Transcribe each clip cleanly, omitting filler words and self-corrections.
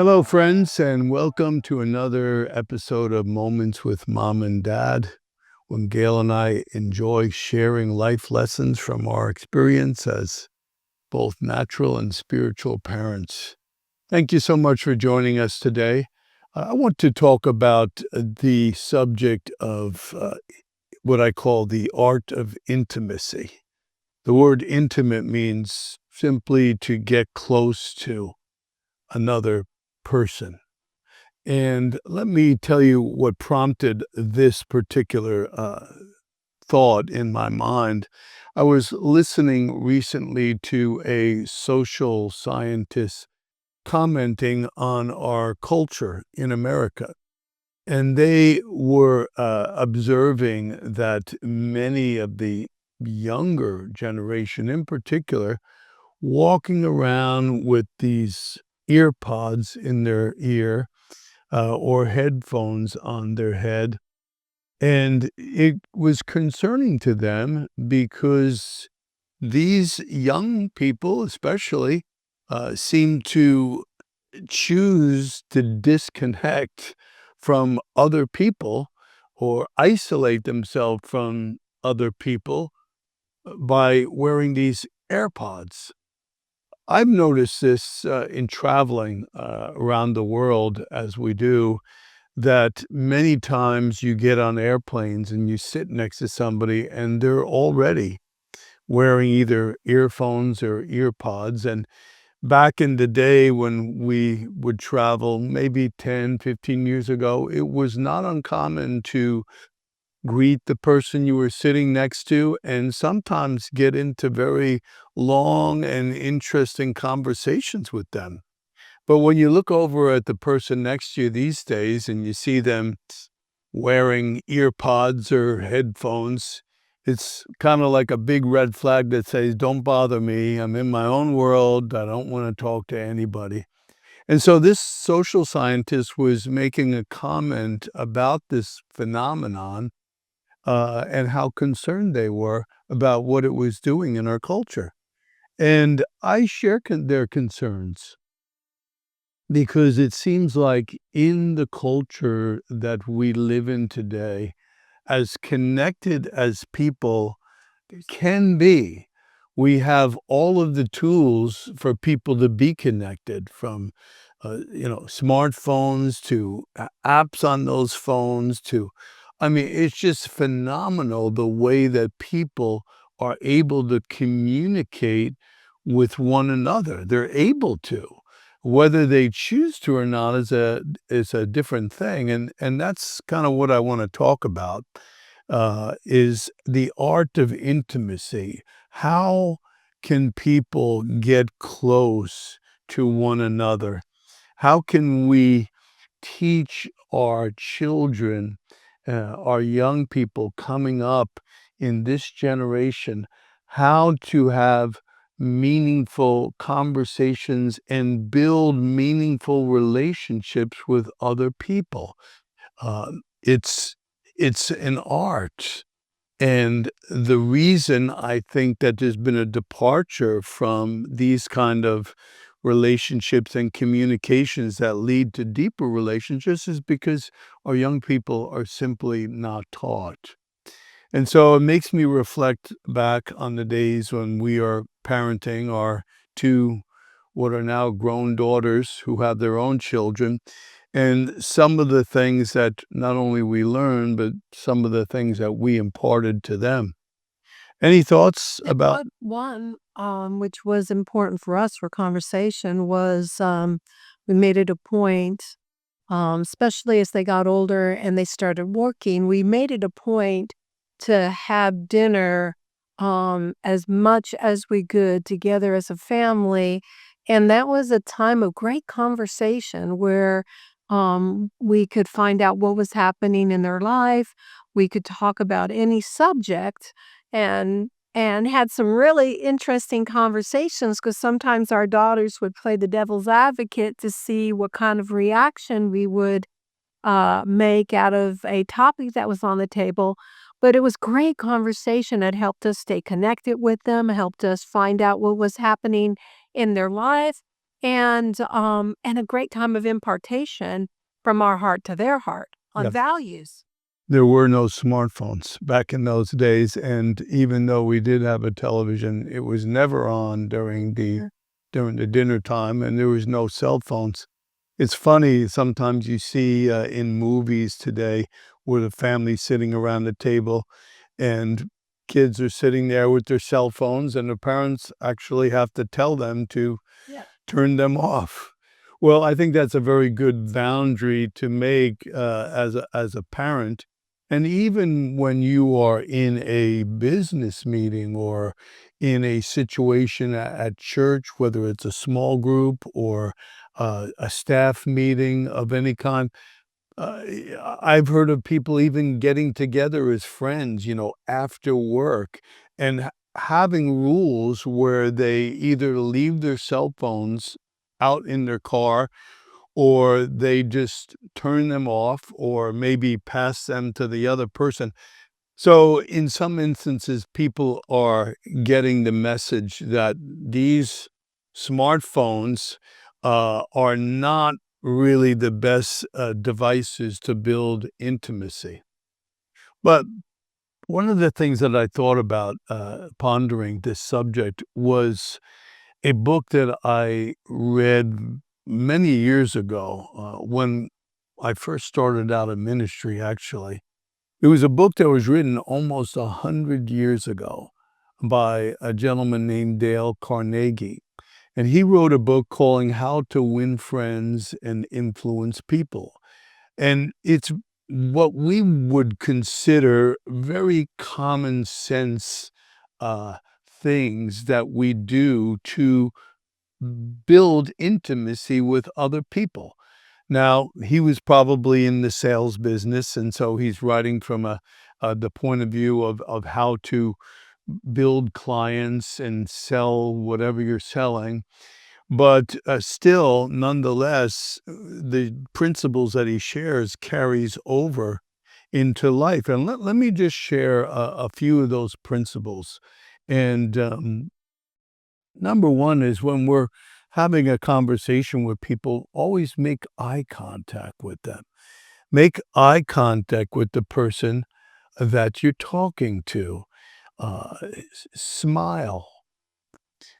Hello, friends, and welcome to another episode of Moments with Mom and Dad, when Gail and I enjoy sharing life lessons from our experience as both natural and spiritual parents. Thank you so much for joining us today. I want to talk about the subject of what I call the art of intimacy. The word intimate means simply to get close to another person. And let me tell you what prompted this particular thought in my mind. I was listening recently to a social scientist commenting on our culture in America. And they were observing that many of the younger generation in particular walking around with these ear pods in their ear or headphones on their head. And it was concerning to them because these young people, especially, seem to choose to disconnect from other people or isolate themselves from other people by wearing these AirPods. I've noticed this in traveling around the world as we do, that many times you get on airplanes and you sit next to somebody and they're already wearing either earphones or ear pods. And back in the day when we would travel, maybe 10, 15 years ago, it was not uncommon to greet the person you were sitting next to and sometimes get into very long and interesting conversations with them. But when you look over at the person next to you these days and you see them wearing ear pods or headphones, it's kind of like a big red flag that says, "Don't bother me. I'm in my own world. I don't want to talk to anybody." And so this social scientist was making a comment about this phenomenon and how concerned they were about what it was doing in our culture. And I share their concerns because it seems like in the culture that we live in today, as connected as people can be, we have all of the tools for people to be connected, from smartphones to apps on those phones to, I mean, it's just phenomenal the way that people are able to communicate with one another. They're able to. Whether they choose to or not is a different thing, and that's kind of what I want to talk about, is the art of intimacy. How can people get close to one another? How can we teach our children, our young people coming up in this generation, how to have meaningful conversations and build meaningful relationships with other people? It's an art, and the reason I think that there's been a departure from these kind of relationships and communications that lead to deeper relationships is because our young people are simply not taught. And so it makes me reflect back on the days when we are parenting our two, what are now grown daughters who have their own children, and some of the things that not only we learned, but some of the things that we imparted to them. Any thoughts And about? which was important for us for conversation was, we made it a point, especially as they got older and they started working, we made it a point to have dinner, as much as we could together as a family, and that was a time of great conversation where, we could find out what was happening in their life, we could talk about any subject, and had some really interesting conversations because sometimes our daughters would play the devil's advocate to see what kind of reaction we would, make out of a topic that was on the table, but it was great conversation. It helped us stay connected with them, helped us find out what was happening in their life, and a great time of impartation from our heart to their heart on Yeah. values. There were no smartphones back in those days, and even though we did have a television, it was never on Yeah. during the dinner time, and there was no cell phones. It's funny, sometimes you see, in movies today where the family's sitting around the table and kids are sitting there with their cell phones, and the parents actually have to tell them to Yeah. turn them off. Well, I think that's a very good boundary to make, as a parent, and even when you are in a business meeting or in a situation at church, whether it's a small group or, a staff meeting of any kind, I've heard of people even getting together as friends, after work and having rules where they either leave their cell phones out in their car or they just turn them off or maybe pass them to the other person. So, in some instances, people are getting the message that these smartphones are not really the best devices to build intimacy. But one of the things that I thought about pondering this subject was a book that I read many years ago when I first started out in ministry, actually. It was a book that was written almost 100 years ago by a gentleman named Dale Carnegie. And he wrote a book calling How to Win Friends and Influence People. And it's what we would consider very common sense uh, things that we do to build intimacy with other people. Now, he was probably in the sales business, and so he's writing from the point of view of how to build clients and sell whatever you're selling. But still, nonetheless, the principles that he shares carries over into life. And let me just share a few of those principles. And number one is when we're having a conversation with people, always make eye contact with them. Make eye contact with the person that you're talking to. Smile.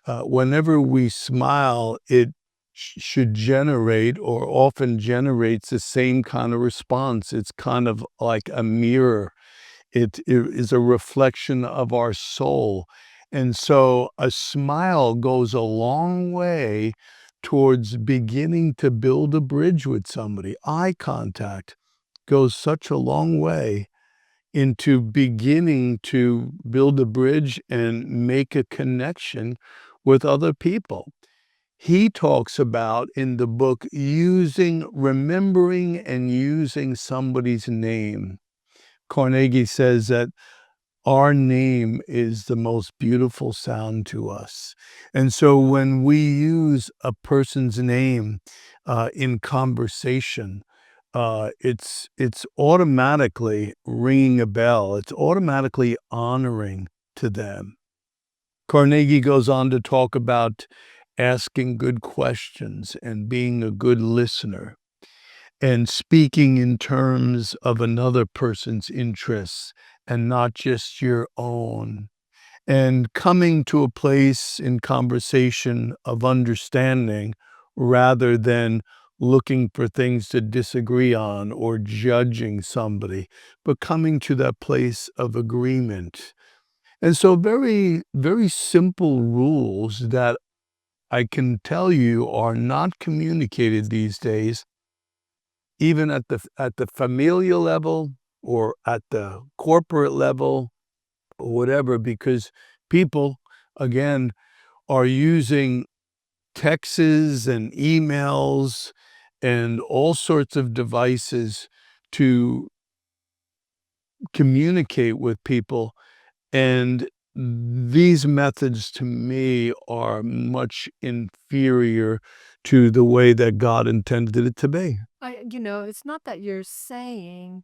Whenever we smile, it should generate or often generates the same kind of response. It's kind of like a mirror. It is a reflection of our soul. And so a smile goes a long way towards beginning to build a bridge with somebody. Eye contact goes such a long way into beginning to build a bridge and make a connection with other people. He talks about in the book remembering and using somebody's name. Carnegie says that our name is the most beautiful sound to us. And so when we use a person's name in conversation, it's automatically ringing a bell. It's automatically honoring to them. Carnegie goes on to talk about asking good questions and being a good listener and speaking in terms of another person's interests and not just your own, and coming to a place in conversation of understanding rather than looking for things to disagree on or judging somebody, but coming to that place of agreement. And so very, very simple rules that I can tell you are not communicated these days, even at the familial level or at the corporate level or whatever, because people, again, are using texts and emails and all sorts of devices to communicate with people. And these methods to me are much inferior to the way that God intended it to be. It's not that you're saying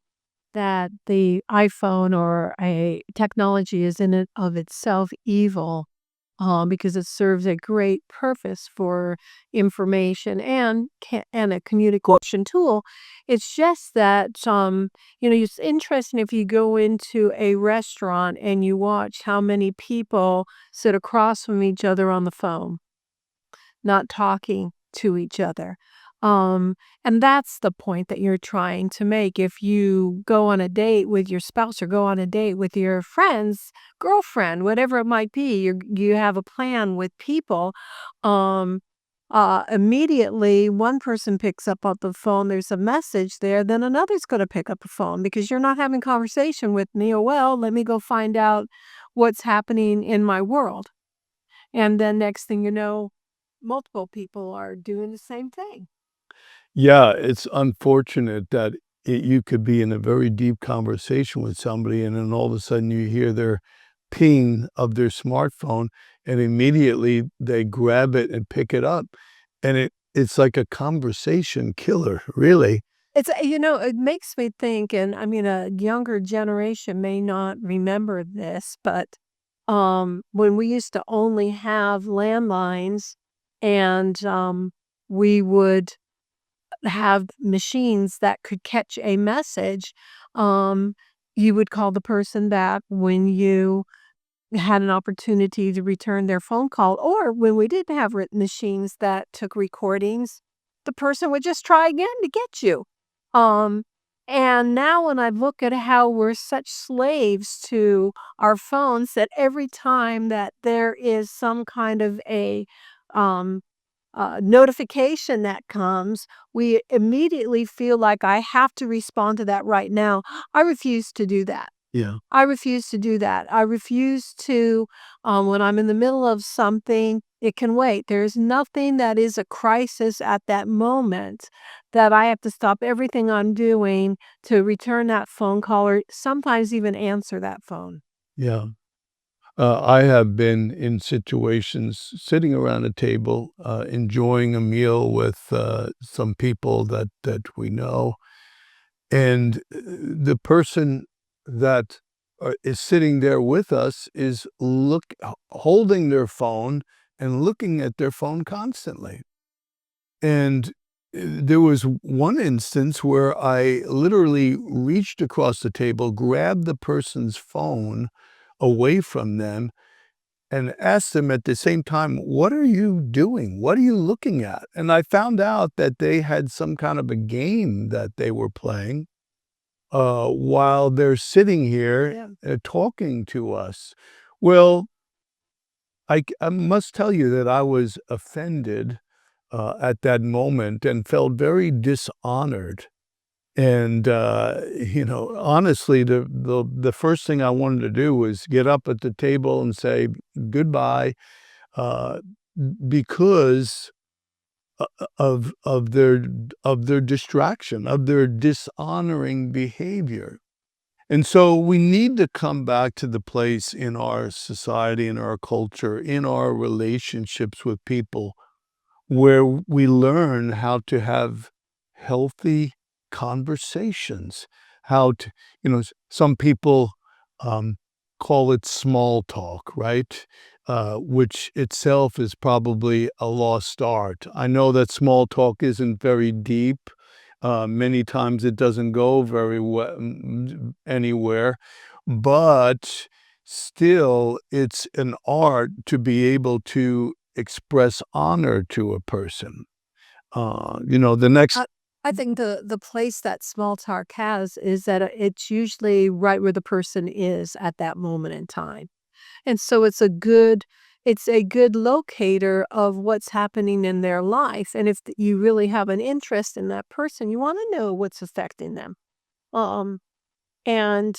that the iPhone or a technology is in and of itself evil. because it serves a great purpose for information and a communication tool. It's just that, it's interesting if you go into a restaurant and you watch how many people sit across from each other on the phone, not talking to each other. Um, and that's the point that you're trying to make. If you go on a date with your spouse or go on a date with your friends, girlfriend, whatever it might be, you have a plan with people. Um, Immediately one person picks up the phone, there's a message there, then another's going to pick up the phone because you're not having conversation with me. Oh, well, let me go find out what's happening in my world. And then next thing you know, multiple people are doing the same thing. Yeah, it's unfortunate that you could be in a very deep conversation with somebody, and then all of a sudden you hear their ping of their smartphone, and immediately they grab it and pick it up, and it's like a conversation killer, really. It makes me think, and I mean, a younger generation may not remember this, but when we used to only have landlines and we would have machines that could catch a message, um, you would call the person back when you had an opportunity to return their phone call, or when we didn't have machines that took recordings, the person would just try again to get you. Um, and now when I look at how we're such slaves to our phones that every time that there is some kind of a um, notification that comes, we immediately feel like I have to respond to that right now. I refuse to do that. Yeah. I refuse to do that. I refuse to, when I'm in the middle of something, it can wait. There's nothing that is a crisis at that moment that I have to stop everything I'm doing to return that phone call or sometimes even answer that phone. Yeah. I have been in situations sitting around a table, enjoying a meal with some people that we know, and the person that is sitting there with us is holding their phone and looking at their phone constantly. And there was one instance where I literally reached across the table, grabbed the person's phone away from them, and asked them at the same time, "What are you doing? What are you looking at?" And I found out that they had some kind of a game that they were playing while they're sitting here Yeah. talking to us. Well, I must tell you that I was offended at that moment and felt very dishonored. And honestly, the first thing I wanted to do was get up at the table and say goodbye, uh, because of their distraction, of their dishonoring behavior. And so we need to come back to the place in our society, in our culture, in our relationships with people where we learn how to have healthy conversations, how to, some people um, call it small talk, right? Which itself is probably a lost art. I know that small talk isn't very deep. Many times it doesn't go very well anywhere, but still, it's an art to be able to express honor to a person. The next. I I think the place that small talk has is that, it's usually right where the person is at that moment in time. And so it's a good locator of what's happening in their life, and if you really have an interest in that person, you wanna know what's affecting them. Um, and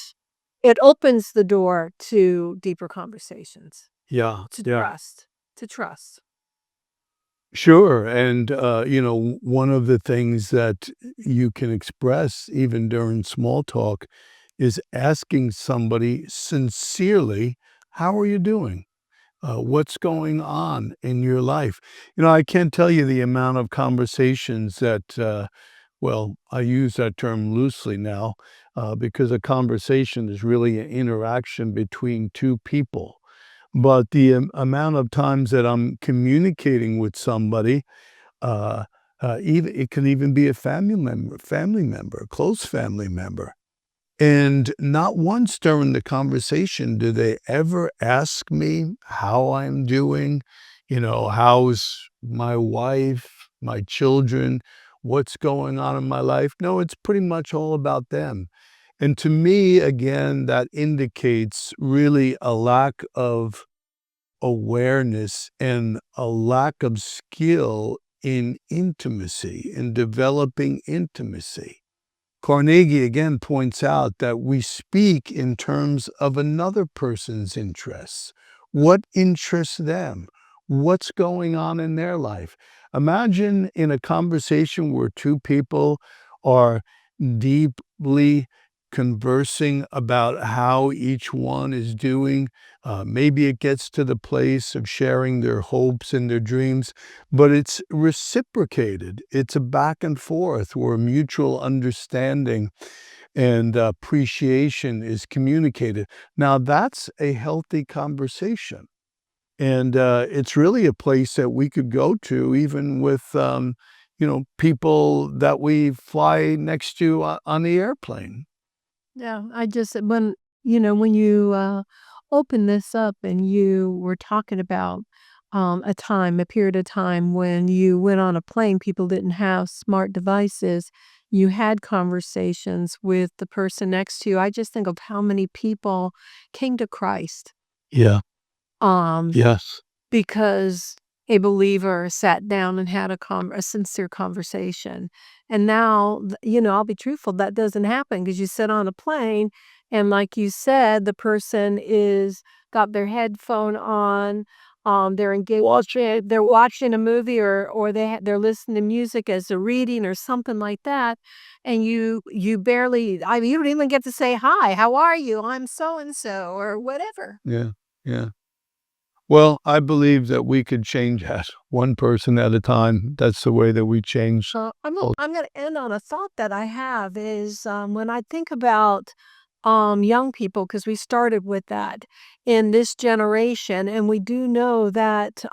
it opens the door to deeper conversations, Yeah, to yeah. trust, to trust. Sure, and, one of the things that you can express even during small talk is asking somebody sincerely, "How are you doing? What's going on in your life?" I can't tell you the amount of conversations that, well, I use that term loosely now, because a conversation is really an interaction between 2 people. but the amount of times that I'm communicating with somebody, even it can even be a family member, a close family member. And not once during the conversation do they ever ask me how I'm doing, how's my wife, my children, what's going on in my life. No, it's pretty much all about them. And to me, again, that indicates really a lack of awareness and a lack of skill in intimacy, in developing intimacy. Carnegie again points out that we speak in terms of another person's interests. What interests them? What's going on in their life? Imagine in a conversation where two people are deeply conversing about how each one is doing. Maybe it gets to the place of sharing their hopes and their dreams, but it's reciprocated. It's a back and forth where mutual understanding and appreciation is communicated. Now, that's a healthy conversation. And it's really a place that we could go to even with, people that we fly next to on the airplane. Yeah, I just when you open this up and you were talking about a period of time when you went on a plane, people didn't have smart devices. You had conversations with the person next to you. I just think of how many people came to Christ. Yeah. Um, Yes. because a believer sat down and had a sincere conversation. And now, I'll be truthful, that doesn't happen because you sit on a plane and like you said, the person is got their headphone on, they're engaged, they're watching a movie or they're listening to music as they're reading or something like that. And you barely, you don't even get to say, "Hi, how are you? I'm so and so," or whatever. Yeah. Yeah. Well, I believe that we could change that one person at a time. That's the way that we change. Oh, I'm gonna end on a thought that I have is, when I think about, young people, because we started with that, in this generation, and we do know that,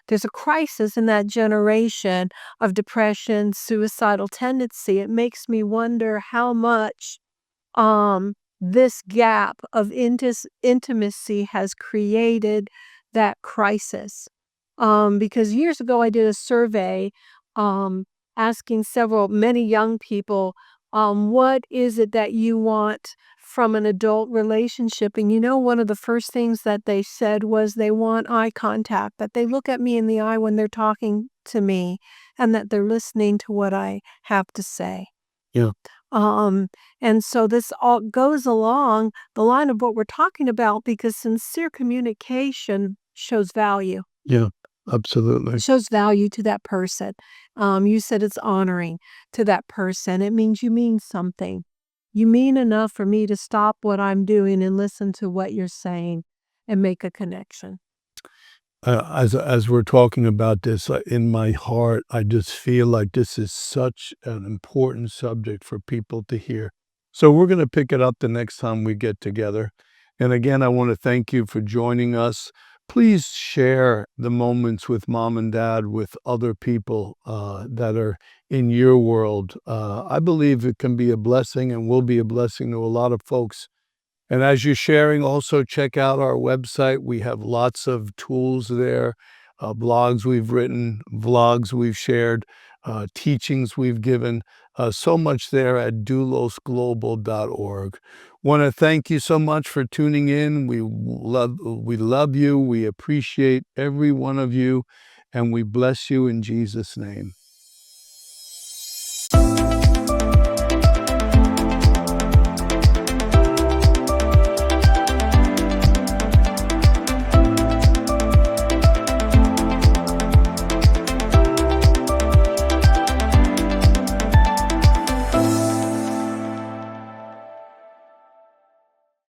there's a crisis in that generation of depression, suicidal tendency. It makes me wonder how much, this gap of intimacy has created that crisis. Because years ago, I did a survey um, asking many young people, what is it that you want from an adult relationship? And one of the first things that they said was they want eye contact, that they look at me in the eye when they're talking to me, and that they're listening to what I have to say. yeah. Um, and so this all goes along the line of what we're talking about because sincere communication shows value. Yeah. Absolutely. Shows value to that person. You said it's honoring to that person. It means you mean something. You mean enough for me to stop what I'm doing and listen to what you're saying and make a connection. As we're talking about this, in my heart, I just feel like this is such an important subject for people to hear. So we're going to pick it up the next time we get together. And again, I want to thank you for joining us. Please share the moments with mom and dad with other people that are in your world. I believe it can be a blessing and will be a blessing to a lot of folks. And as you're sharing, also check out our website. We have lots of tools there, blogs we've written, vlogs we've shared, teachings we've given, so much there at doulosglobal.org. Want to thank you so much for tuning in. We love you. We appreciate every one of you, and we bless you in Jesus' name.